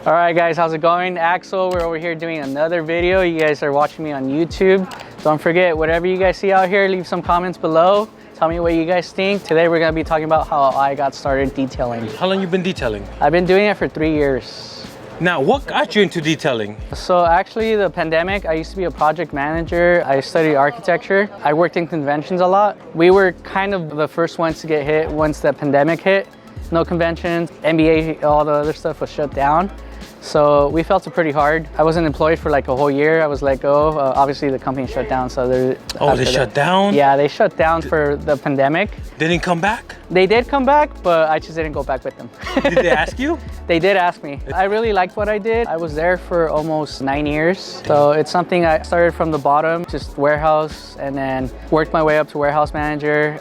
All right guys, how's it going? Axel, we're over here doing another video. You guys are watching me on YouTube. Don't forget, whatever you guys see out here, leave some comments below. Tell me what you guys think. Today we're gonna be talking about how I got started detailing. How long you been detailing? I've been doing it for 3 years. Now, what got you into detailing? So actually the pandemic, I used to be a project manager. I studied architecture. I worked in conventions a lot. We were kind of the first ones to get hit once the pandemic hit. No conventions, NBA, all the other stuff was shut down. So we felt it pretty hard. I wasn't employed for like a whole year. I was let go. Obviously the company shut down. So they shut down? Yeah, they shut down for the pandemic. They didn't come back? They did come back, but I just didn't go back with them. Did they ask you? They did ask me. I really liked what I did. I was there for almost 9 years. So it's something I started from the bottom, just warehouse, and then worked my way up to warehouse manager.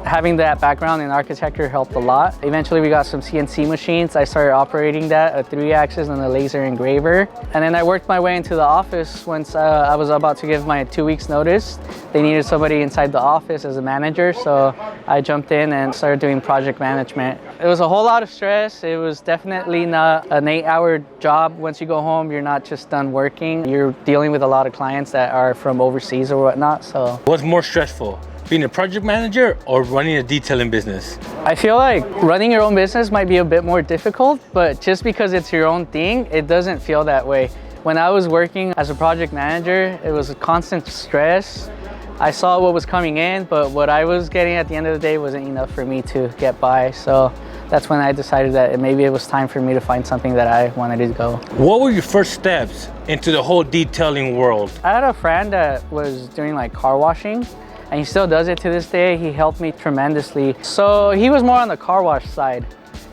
Having that background in architecture helped a lot. Eventually we got some CNC machines. I started operating that, a 3-axis and a laser engraver. And then I worked my way into the office once I was about to give my 2 weeks notice. They needed somebody inside the office as a manager. So I jumped in and started doing project management. It was a whole lot of stress. It was definitely not an 8-hour job. Once you go home, you're not just done working. You're dealing with a lot of clients that are from overseas or whatnot. So what's more stressful, being a project manager or running a detailing business? I feel like running your own business might be a bit more difficult, but just because it's your own thing, it doesn't feel that way. When I was working as a project manager, it was a constant stress. I saw what was coming in, but what I was getting at the end of the day wasn't enough for me to get by. So that's when I decided that maybe it was time for me to find something that I wanted to go. What were your first steps into the whole detailing world? I had a friend that was doing like car washing, and he still does it to this day. He helped me tremendously. So he was more on the car wash side.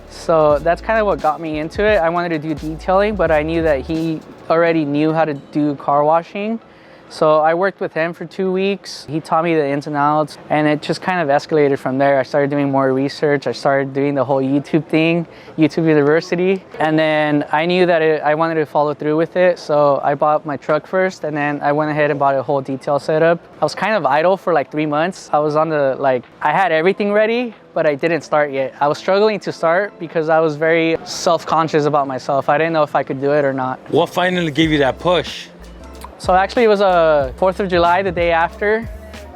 So that's kind of what got me into it. I wanted to do detailing, but I knew that he already knew how to do car washing. So I worked with him for 2 weeks. He taught me the ins and outs, and it just kind of escalated from there. I started doing more research. I started doing the whole YouTube thing, YouTube University. And then I knew that I wanted to follow through with it. So I bought my truck first, and then I went ahead and bought a whole detail setup. I was kind of idle for like 3 months. I was on I had everything ready, but I didn't start yet. I was struggling to start because I was very self-conscious about myself. I didn't know if I could do it or not. What finally gave you that push? So actually it was 4th of July, the day after.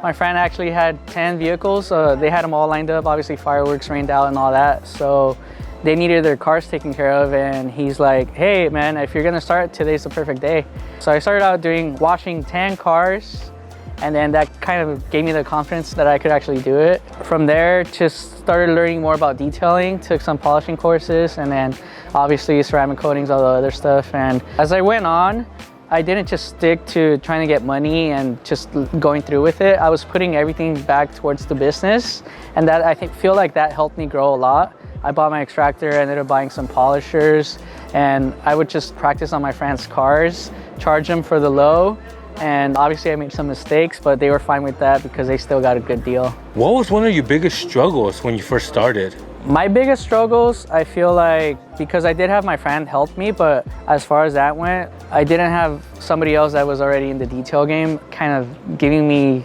My friend actually had 10 vehicles. They had them all lined up. Obviously fireworks rained out and all that. So they needed their cars taken care of. And he's like, hey man, if you're gonna start, today's the perfect day. So I started out washing 10 cars. And then that kind of gave me the confidence that I could actually do it. From there, just started learning more about detailing, took some polishing courses, and then obviously ceramic coatings, all the other stuff. And as I went on, I didn't just stick to trying to get money and just going through with it. I was putting everything back towards the business, and that feel like that helped me grow a lot. I bought my extractor, ended up buying some polishers, and I would just practice on my friends' cars, charge them for the low. And obviously I made some mistakes, but they were fine with that because they still got a good deal. What was one of your biggest struggles when you first started? My biggest struggles, I feel like, because I did have my friend help me, but as far as that went, I didn't have somebody else that was already in the detail game kind of giving me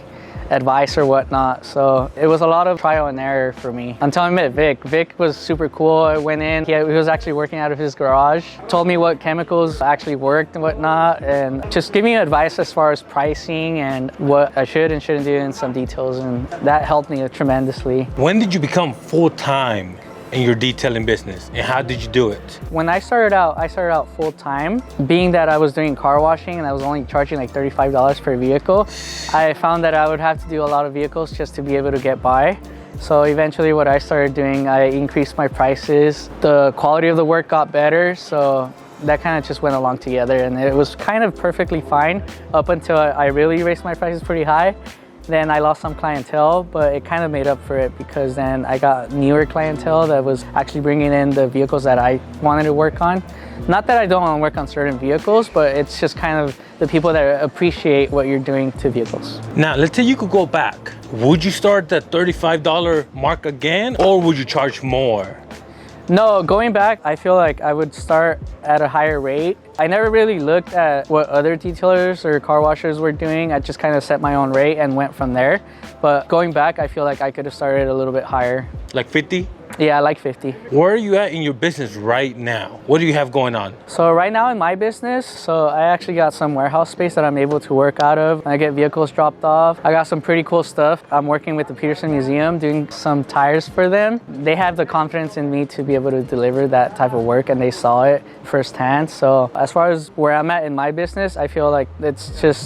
advice or whatnot. So it was a lot of trial and error for me until I met Vic. Vic was super cool. I went in, he was actually working out of his garage, told me what chemicals actually worked and whatnot, and just gave me advice as far as pricing and what I should and shouldn't do in some details, and that helped me tremendously. When did you become full-time in your detailing business, and how did you do it? When I started out full-time. Being that I was doing car washing and I was only charging like $35 per vehicle, I found that I would have to do a lot of vehicles just to be able to get by. So eventually what I started doing, I increased my prices. The quality of the work got better, so that kind of just went along together, and it was kind of perfectly fine up until I really raised my prices pretty high. Then I lost some clientele, but it kind of made up for it because then I got newer clientele that was actually bringing in the vehicles that I wanted to work on. Not that I don't want to work on certain vehicles, but it's just kind of the people that appreciate what you're doing to vehicles. Now, let's say you could go back. Would you start the $35 mark again, or would you charge more? No, going back, I feel like I would start at a higher rate. I never really looked at what other detailers or car washers were doing. I just kind of set my own rate and went from there. But going back, I feel like I could have started a little bit higher. Like 50? Yeah, I like 50. Where are you at in your business right now? What do you have going on? So right now in my business, so I actually got some warehouse space that I'm able to work out of. I get vehicles dropped off. I got some pretty cool stuff. I'm working with the Peterson Museum, doing some tires for them. They have the confidence in me to be able to deliver that type of work, and they saw it firsthand. So as far as where I'm at in my business, I feel like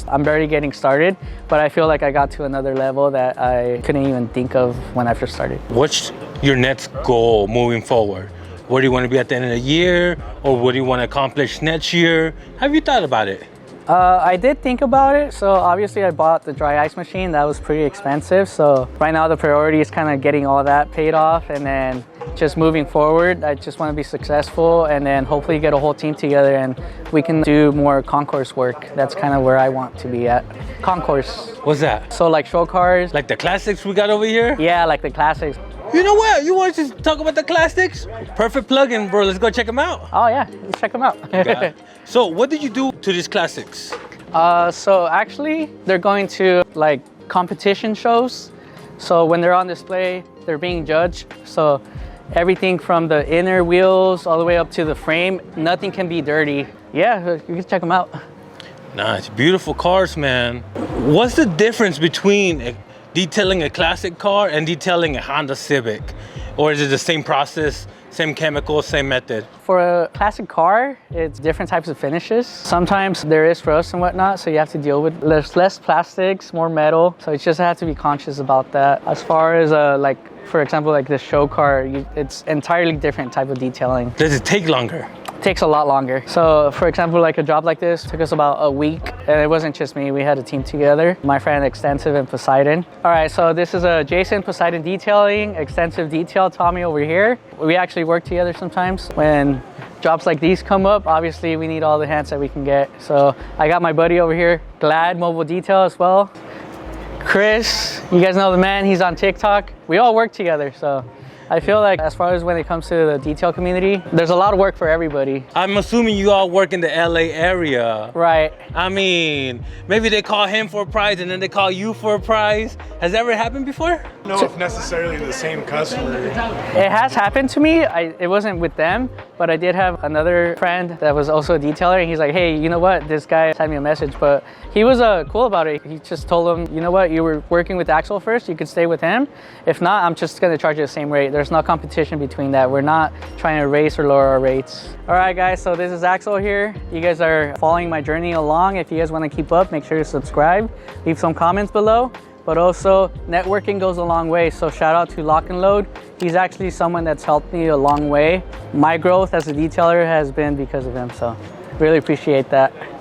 I'm barely getting started, but I feel like I got to another level that I couldn't even think of when I first started. What's your next goal moving forward? Where do you want to be at the end of the year, or what do you want to accomplish next year? Have you thought about it? I did think about it. So obviously I bought the dry ice machine. That was pretty expensive. So right now the priority is kind of getting all that paid off, and then just moving forward, I just want to be successful and then hopefully get a whole team together and we can do more concourse work. That's kind of where I want to be at. Concourse. What's that? So like show cars. Like the classics we got over here? Yeah, like the classics. You know what? You want to talk about the classics? Perfect plug-in, bro. Let's go check them out. Oh yeah, let's check them out. Okay. So what did you do to these classics? So actually, they're going to like competition shows. So when they're on display, they're being judged. So everything from the inner wheels all the way up to the frame, nothing can be dirty. Yeah, you can check them out. Nice, beautiful cars, man. What's the difference between detailing a classic car and detailing a Honda Civic? Or is it the same process, same chemicals, same method? For a classic car, it's different types of finishes. Sometimes there is rust and whatnot, so you have to deal with less plastics, more metal. So you just have to be conscious about that. As far as like, for example, like this show car, it's entirely different type of detailing. Does it take longer? Takes a lot longer. So for example, like a job like this took us about a week, and it wasn't just me, we had a team together. My friend Extensive and Poseidon. All right, so this is a Jason Poseidon Detailing, Extensive Detail, Tommy over here. We actually work together sometimes. When jobs like these come up, obviously we need all the hands that we can get. So I got my buddy over here, Glad Mobile Detail as well. Chris, you guys know the man, he's on TikTok. We all work together, so I feel like as far as when it comes to the detail community, there's a lot of work for everybody. I'm assuming you all work in the LA area. Right. I mean, maybe they call him for a prize and then they call you for a prize. Has that ever happened before? I don't know if necessarily the same customer. It has happened to me. It wasn't with them, but I did have another friend that was also a detailer, and he's like, hey, you know what? This guy sent me a message, but he was cool about it. He just told him, you know what? You were working with Axel first. You could stay with him. If not, I'm just going to charge you the same rate. There's no competition between that. We're not trying to raise or lower our rates. All right, guys, so this is Axel here. You guys are following my journey along. If you guys want to keep up, make sure to subscribe. Leave some comments below. But also, networking goes a long way. So shout out to Lock and Load. He's actually someone that's helped me a long way. My growth as a detailer has been because of him. So really appreciate that.